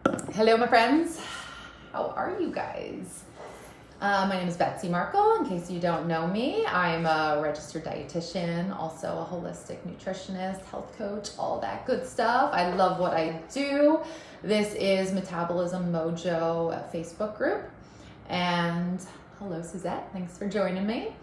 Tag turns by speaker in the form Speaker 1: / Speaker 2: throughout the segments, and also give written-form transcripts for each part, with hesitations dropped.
Speaker 1: Hello, my friends. How are you guys? My name is Betsy Markle. In case you don't know me, I'm a registered dietitian, also a holistic nutritionist, health coach, all that good stuff. I love what I do. This is Metabolism Mojo Facebook group. And hello, Suzette. Thanks for joining me.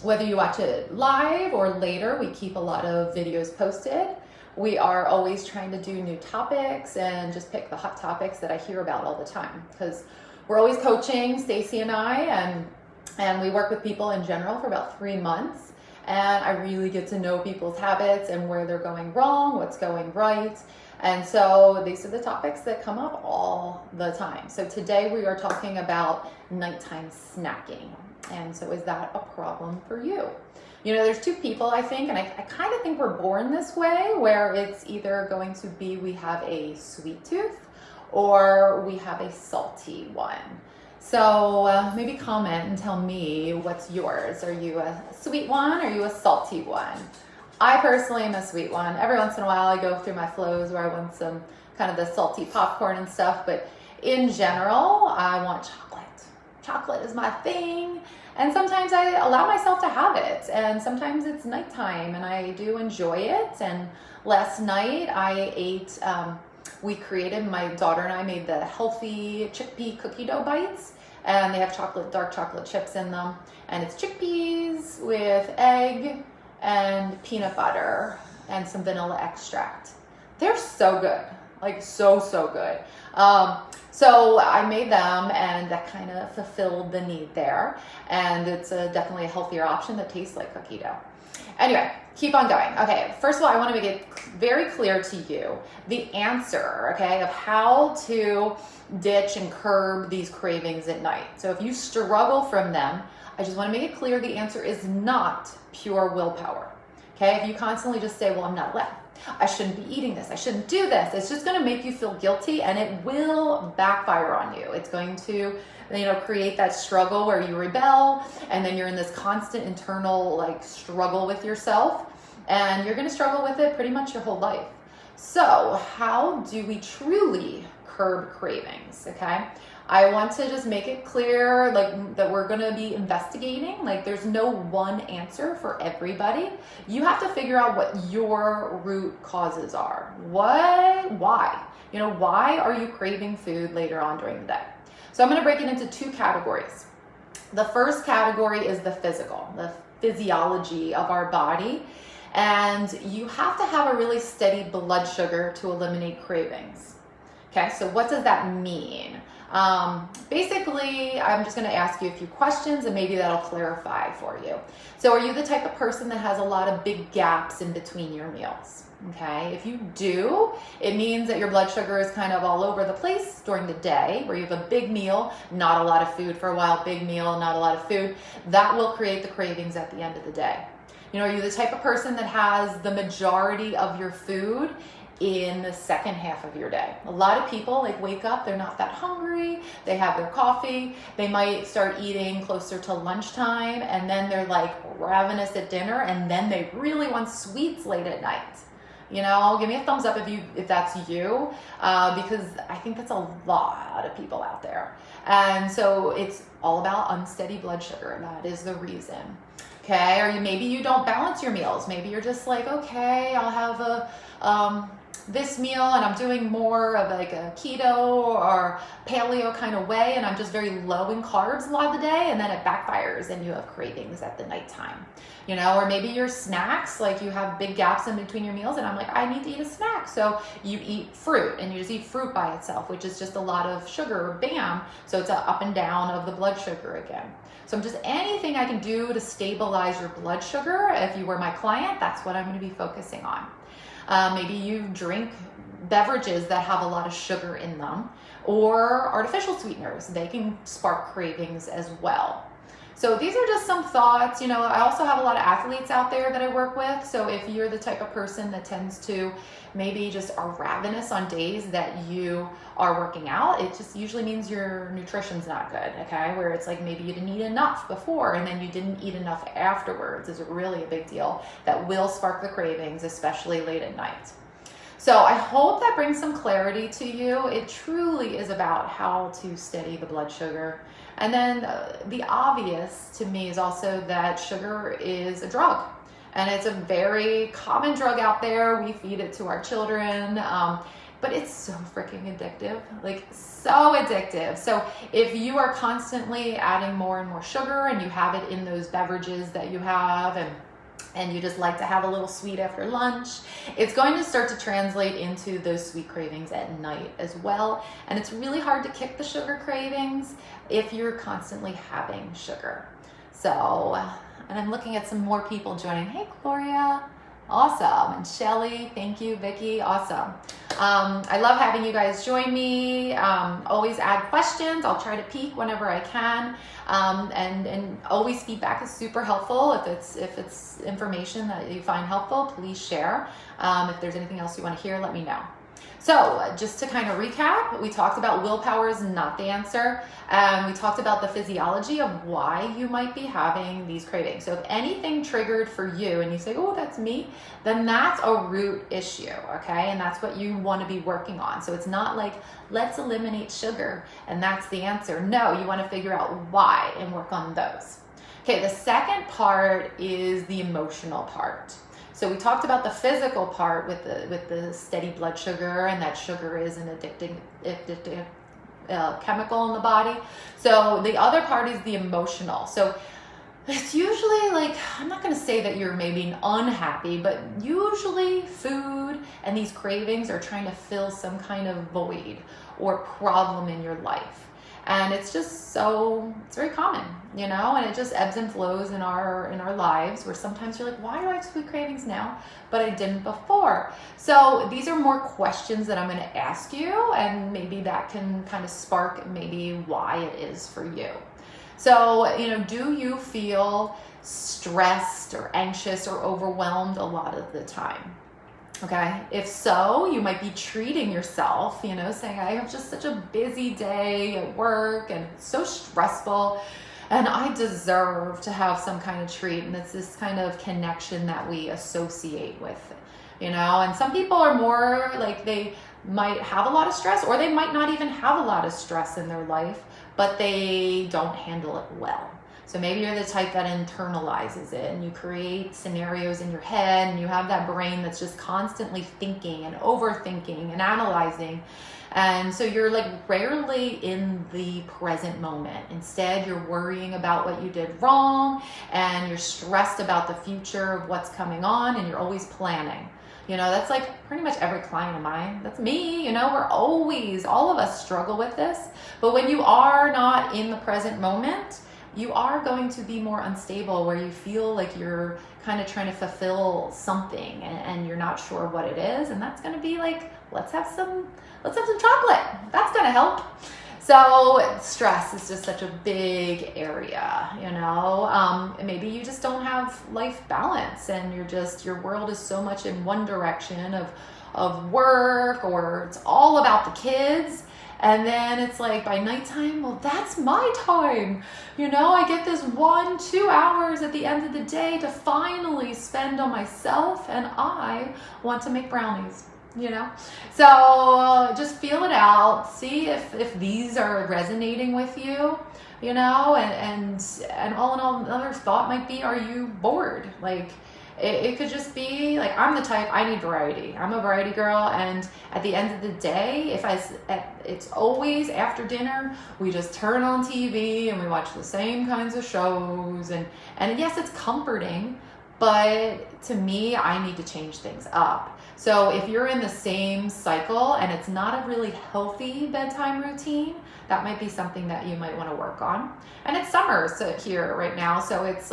Speaker 1: Whether you watch it live or later, we keep a lot of videos posted. We are always trying to do new topics and just pick the hot topics that I hear about all the time, because we're always coaching, Stacy and I, and we work with people in general for about 3 months, and I really get to know people's habits and where they're going wrong, what's going right. And so these are the topics that come up all the time. So today we are talking about nighttime snacking. And so is that a problem for you? You know, there's two people, I think, and I kind of think we're born this way, where it's either going to be we have a sweet tooth or we have a salty one. So maybe comment and tell me what's yours. Are you a sweet one or are you a salty one? I personally am a sweet one. Every once in a while I go through my flows where I want some kind of the salty popcorn and stuff, but in general, I want chocolate. Chocolate is my thing. And sometimes I allow myself to have it, and sometimes it's nighttime and I do enjoy it. And last night I ate, my daughter and I made the healthy chickpea cookie dough bites, and they have dark chocolate chips in them. And it's chickpeas with egg and peanut butter and some vanilla extract. They're so good, like so good. So I made them, and that kind of fulfilled the need there. And it's definitely a healthier option that tastes like cookie dough. Anyway, keep on going. Okay, first of all, I want to make it very clear to you the answer, okay, of how to ditch and curb these cravings at night. So if you struggle from them, I just want to make it clear the answer is not pure willpower. Okay, if you constantly just say, well, I'm not allowed, I shouldn't be eating this, I shouldn't do this, it's just going to make you feel guilty, and it will backfire on you. It's going to, create that struggle where you rebel, and then you're in this constant internal struggle with yourself, and you're going to struggle with it pretty much your whole life. So how do we truly curb cravings? Okay, I want to just make it clear that we're going to be investigating. There's no one answer for everybody. You have to figure out what your root causes are. Why? Why are you craving food later on during the day? So I'm going to break it into two categories. The first category is the physical, the physiology of our body. And you have to have a really steady blood sugar to eliminate cravings. Okay, so what does that mean? Basically, I'm just going to ask you a few questions and maybe that'll clarify for you. So are you the type of person that has a lot of big gaps in between your meals? Okay, if you do, it means that your blood sugar is kind of all over the place during the day, where you have a big meal, not a lot of food for a while, big meal, not a lot of food. That will create the cravings at the end of the day. Are you the type of person that has the majority of your food in the second half of your day? A lot of people wake up, they're not that hungry, they have their coffee, they might start eating closer to lunchtime, and then they're ravenous at dinner, and then they really want sweets late at night. Give me a thumbs up if that's you, because I think that's a lot of people out there. And so it's all about unsteady blood sugar. That is the reason. Okay, or maybe you don't balance your meals. Maybe you're just okay, I'll have this meal and I'm doing more of a keto or paleo kind of way, and I'm just very low in carbs a lot of the day, and then it backfires and you have cravings at the nighttime. Or maybe your snacks, you have big gaps in between your meals, and I'm I need to eat a snack. So you eat fruit, and you just eat fruit by itself, which is just a lot of sugar, bam. So it's an up and down of the blood sugar again. So just anything I can do to stabilize your blood sugar, if you were my client, that's what I'm going to be focusing on. Maybe you drink beverages that have a lot of sugar in them, or artificial sweeteners. They can spark cravings as well. So these are just some thoughts. I also have a lot of athletes out there that I work with. So if you're the type of person that tends to maybe just are ravenous on days that you are working out, it just usually means your nutrition's not good, okay? Where it's maybe you didn't eat enough before and then you didn't eat enough afterwards is really a big deal that will spark the cravings, especially late at night. So I hope that brings some clarity to you. It truly is about how to steady the blood sugar. And then the obvious to me is also that sugar is a drug. And it's a very common drug out there. We feed it to our children. But it's so freaking addictive, like so addictive. So if you are constantly adding more and more sugar and you have it in those beverages that you have, and you just like to have a little sweet after lunch, it's going to start to translate into those sweet cravings at night as well. And it's really hard to kick the sugar cravings if you're constantly having sugar. So, and I'm looking at some more people joining. Hey, Gloria. Awesome. And Shelly, thank you. Vicky, awesome. I love having you guys join me. Always add questions. I'll try to peek whenever I can. And always feedback is super helpful. If it's information that you find helpful, please share. If there's anything else you want to hear, let me know. So just to kind of recap, we talked about willpower is not the answer. We talked about the physiology of why you might be having these cravings. So if anything triggered for you and you say, oh, that's me, then that's a root issue, okay? And that's what you want to be working on. So it's not like, let's eliminate sugar and that's the answer. No, you want to figure out why and work on those. Okay, the second part is the emotional part. So we talked about the physical part with the steady blood sugar, and that sugar is an addicting chemical in the body. So the other part is the emotional. So it's usually like, I'm not going to say that you're maybe unhappy, but usually food and these cravings are trying to fill some kind of void or problem in your life. And it's just it's very common, you know, and it just ebbs and flows in our lives, where sometimes you're like, why do I have food cravings now, but I didn't before? So these are more questions that I'm going to ask you, and maybe that can kind of spark maybe why it is for you. So, you know, do you feel stressed or anxious or overwhelmed a lot of the time? Okay, if so, you might be treating yourself, you know, saying, I have just such a busy day at work and it's so stressful and I deserve to have some kind of treat. And it's this kind of connection that we associate with, you know, and some people are more like, they might have a lot of stress, or they might not even have a lot of stress in their life, but they don't handle it well. So maybe you're the type that internalizes it and you create scenarios in your head and you have that brain that's just constantly thinking and overthinking and analyzing. And so you're like rarely in the present moment. Instead, you're worrying about what you did wrong and you're stressed about the future of what's coming on, and you're always planning. You know, that's like pretty much every client of mine. That's me, you know, all of us struggle with this. But when you are not in the present moment, you are going to be more unstable, where you feel like you're kind of trying to fulfill something and you're not sure what it is. And that's going to be like, let's have some chocolate. That's going to help. So stress is just such a big area, you know. Maybe you just don't have life balance and your world is so much in one direction of work, or it's all about the kids. And then it's like by nighttime, well, that's my time. You know, I get this 1-2 hours at the end of the day to finally spend on myself, and I want to make brownies, you know? So just feel it out. See if these are resonating with you, you know, and all in all, another thought might be, are you bored? Like, it could just be like, I'm the type, I need variety. I'm a variety girl, and at the end of the day, it's always after dinner, we just turn on TV and we watch the same kinds of shows, and yes, it's comforting, but to me, I need to change things up. So if you're in the same cycle and it's not a really healthy bedtime routine, that might be something that you might want to work on. And it's summer here right now, so it's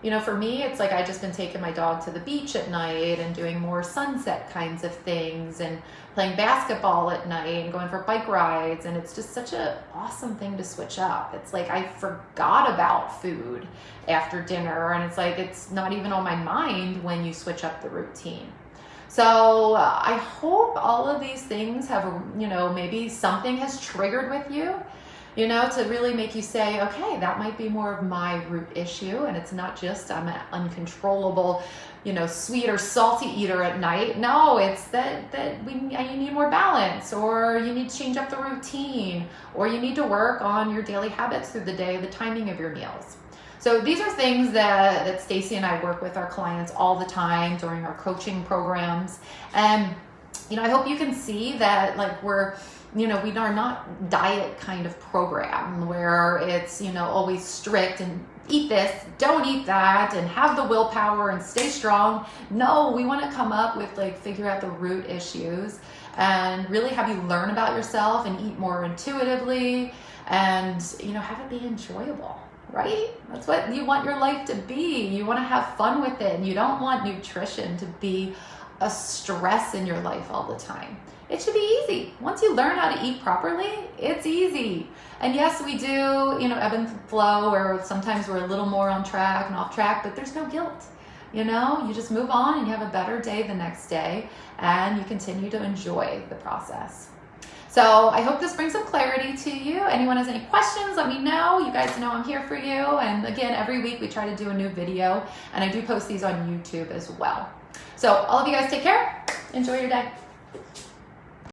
Speaker 1: you know, for me, it's like I've just been taking my dog to the beach at night and doing more sunset kinds of things and playing basketball at night and going for bike rides. And it's just such an awesome thing to switch up. It's like I forgot about food after dinner, and it's like it's not even on my mind when you switch up the routine. So I hope all of these things have, you know, maybe something has triggered with you. you know, to really make you say, okay, that might be more of my root issue, and it's not just I'm an uncontrollable, you know, sweet or salty eater at night. No, it's that you need more balance, or you need to change up the routine, or you need to work on your daily habits through the day, the timing of your meals. So these are things that Stacy and I work with our clients all the time during our coaching programs. And, you know, I hope you can see that, like, we are not diet kind of program where it's, you know, always strict and eat this, don't eat that, and have the willpower and stay strong. No, we want to come up with, like, figure out the root issues and really have you learn about yourself and eat more intuitively and, you know, have it be enjoyable. Right? That's what you want your life to be. You want to have fun with it, and you don't want nutrition to be a stress in your life all the time. It should be easy. Once you learn how to eat properly, it's easy. And yes, we do, you know, ebb and flow, or sometimes we're a little more on track and off track, but there's no guilt. You know, you just move on and you have a better day the next day, and you continue to enjoy the process. So I hope this brings some clarity to you. Anyone has any questions, let me know. You guys know I'm here for you. And again, every week we try to do a new video, and I do post these on YouTube as well. So all of you guys take care. Enjoy your day.